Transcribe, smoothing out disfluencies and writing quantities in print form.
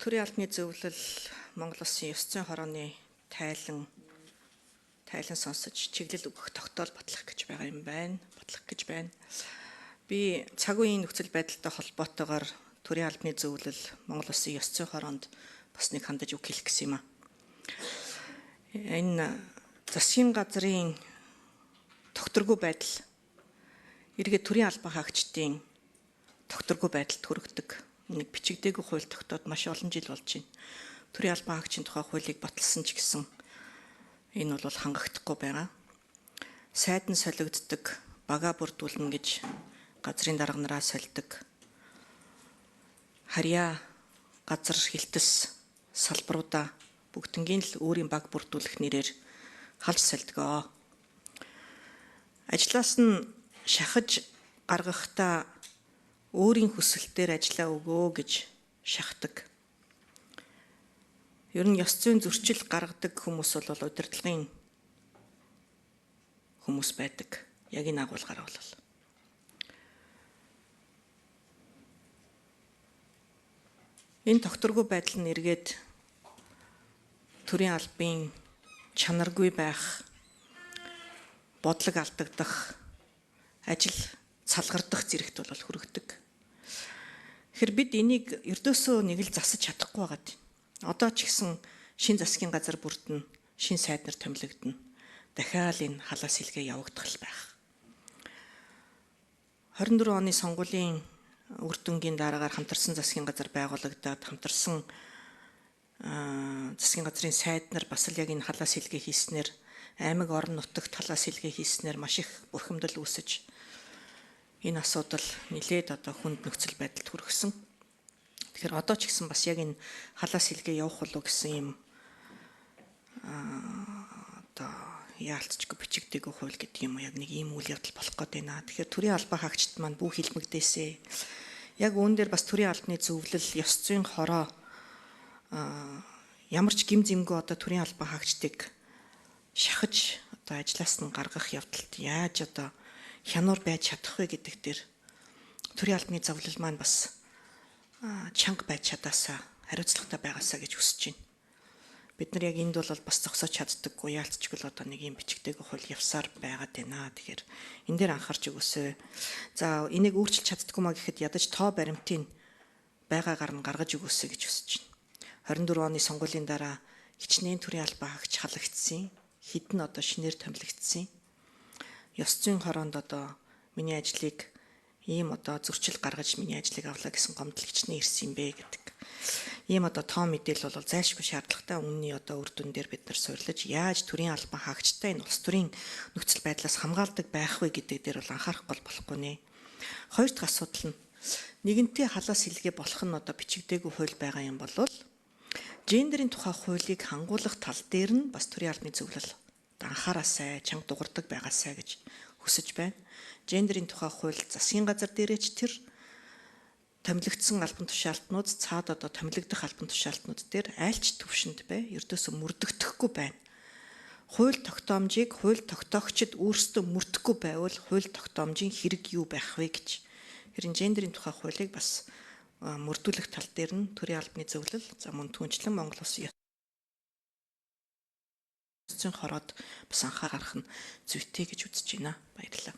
Төрийн албаны зөвлөл Монгол Улсын ёс зүйн хорооны тайлан сонсож чиглэл өгөх тогтоол батлах гэж байна. Би цаг үеийн нөхцөл байдалтай холбоотойгоор төрийн албаны зөвлөл Монгол Улсын ёс зүйн хороонд бас нэг хандаж үг хэлэх гэсэн юм а. Энэ засгийн газрын тогтворгүй байдал эргээд төрийн албан хаагчдын тогтворгүй байдалд хүргэдэг нэг бичигдээгүй хууль тогтоод маш олон жил болж байна. Төрийн албан хаагчийн тухай хуулийг баталсан ч гэсэн энэ бол хангахдахгүй байгаа. Сайд нь солигддог, бага бүрдүүлнэ гэж газрын дарга нараа сольдог. Харьяа газар хилтэс салбаруудаа бүгднгийн л өөрийн баг бүрдүүлэх нэрээр халж сольдгоо. Ажлаас нь шахаж гаргахдаа өөрийн хүсэлтээр ажиллаа өгөө гэж шахдаг. Ер нь ёс зүйн зөрчил гаргадаг хүмүүс бол удирдлагын хүмүүс байдаг. Яг энэ агуулгаар бол. Энэ тогтворгүй байдал нь эргээд төрийн албын чанаргүй байх, бодлого алдагдах, ажил салгардах зэрэгт бол хүргэдэг. Тэгэхээр бид энийг ердөөсөө нэг л засаж чадахгүй байгаа тийм. Одоо ч гэсэн шин засгийн газар бүрдэн, шин сайд нар томилогдно. Дахиад энэ халаас хэлгээ явагдах байх. 24 оны сонгуулийн үр дүнгийн дараагаар хамтарсан засгийн газар байгуулагдаад хамтарсан засгийн газрын сайд нар бас л яг энэ халаас хэлгээ хийснээр аймаг орон нутагт халаас хэлгээ хийснээр маш их бухимдал үүсэж энэ асуудал нэлээд одоо хүнд нөхцөл байдалд хүргэсэн. Тэгэхээр одоо ч гэсэн бас яг энэ халаас хэлгээ явах болов гэсэн юм одоо яалтчгүй бичигдээгүй хууль гэдэг юм уу яг нэг ийм үйл явдал болох гээд байна. Тэгэхээр төрийн албан хаагчид маань бүх хилмигдээсэ. Яг үүн дээр бас төрийн албаны зөвлөл ёс зүйн хороо ямар ч гим зэмгүй одоо төрийн албан хаагчдыг шахаж одоо ажлаас нь гаргах явдалд яаж одоо хянуур байж чадах вэ гэдэг дээр төрийн албаны зөвлөл маань бас чанга байж чадаасаа хариуцлагатай байгаасаа гэж хүсэж байна. Бид нар яг энд бол бас зогсооч чаддаггүй яалтчгүй л одоо нэг юм бичигдээгүй хууль явсаар байгаад байна. Тэгэхээр энэ дээр анхаарч өгөөсэй. За энийг өөрчилж чаддаггүй маа гэхэд ядаж тоо баримтын байгаагаар нь гаргаж өгөөсэй гэж хүсэж байна. 24 оны сонгуулийн дараа хичнээн төрийн албан хаагч халагдсан. Хэдэн одоо шинээр томилогдсон. Ёс зүйн хороонд одоо миний ажлыг ийм одоо зөрчил гаргаж миний ажлыг авлаа гэсэн гомдол хичнээн ирсэн юм бэ гэдэг. Ийм одоо тоо мэдээлэл бол зайлшгүй шаардлагатай үнний одоо үр дүн дээр бид нар суйрлаж яаж төрийн албан хаагчтай энэ улс төрийн нөхцөл байдлаас хамгаалдаг байх вэ гэдэг дээр бол анхаарахгүй болохгүй нэ. Хоёр дахь асуудал нь нэгэнтээ халаас хэлгээ болох нь одоо бичигдээгүй хууль байгаа юм бол гендерийн тухай хуулийг хангуулах тал дээр нь бас төрийн албаны зөвлөл анхаараасай, чанга дугардаг байгаасай гэж хүсэж байна. Гендерийн тухай хууль засгийн газар дээрээч тэр томилогдсон албан тушаалтнууд, цаад одоо томилогдох албан тушаалтнууд дээр айлч төвшөнд бай, ердөөсөө мөрдөгдөхгүй байна. Хууль тогтоомжийг хууль тогтоогчид өөрсдөө мөрдөхгүй байвал хууль тогтоомжийн хэрэг юу байх вэ гэж. Хэрин гендерийн тухай хуулийг бас мөрдүүлэх тал дээр нь төрийн албаны зөвлөл, за мөн түүнчлэн Монгол Улсын хороод бас анхаарах нь зүйтэй гэж үзэж байна. Баярлалаа.